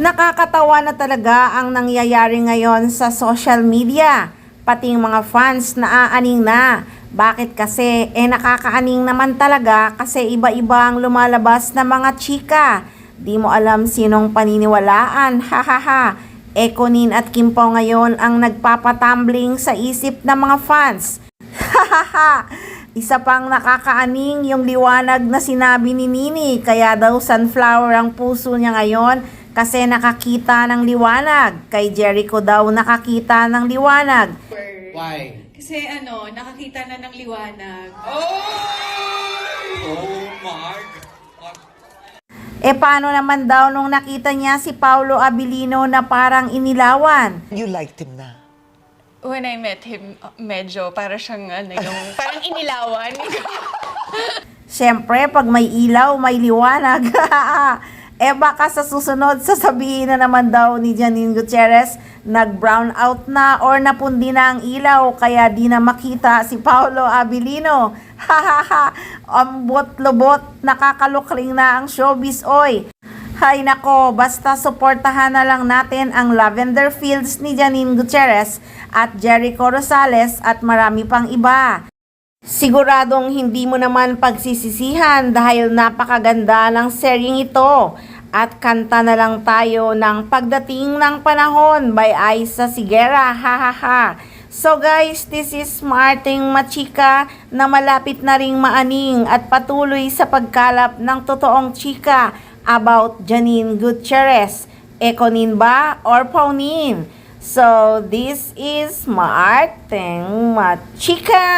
Nakakatawa na talaga ang nangyayari ngayon sa social media. Pati mga fans naaaning na. Bakit kasi? Nakakaaning naman talaga kasi iba-iba ang lumalabas na mga chika. Di mo alam sinong paniniwalaan. Hahaha. Ekonin at Kim Pao ngayon ang nagpapatumbling sa isip ng mga fans. Hahaha. Isa pang nakakaaning yung liwanag na sinabi ni Nini, kaya daw sunflower ang puso niya ngayon kasi nakakita ng liwanag. Kay Jericho daw nakakita ng liwanag. Why? Kasi nakakita na ng liwanag. Oh my God. Paano naman daw nung nakita niya si Paolo Abilino na parang inilawan? You liked him na. When I met him, medyo para siyang parang inilawan. Siyempre, pag may ilaw, may liwanag. Baka sa susunod, sasabihin na naman daw ni Janine Gutierrez, nag-brown out na or napundi na ang ilaw, kaya di na makita si Paolo Abilino. Hahaha, ambot-lobot, nakakalukling na ang showbiz, oy. Hay nako, basta suportahan na lang natin ang Lavender Fields ni Janine Gutierrez at Jericho Rosales at marami pang iba. Siguradong hindi mo naman pagsisisihan dahil napakaganda ng seryeng ito. At kanta na lang tayo ng Pagdating ng Panahon by Aiza Sigera. Hahaha. So guys, this is Marting Machika na malapit na ring maaning at patuloy sa pagkalap ng totoong chika about Janine Gutierrez. Ekonin ba or Paunin? So this is Marting Machika.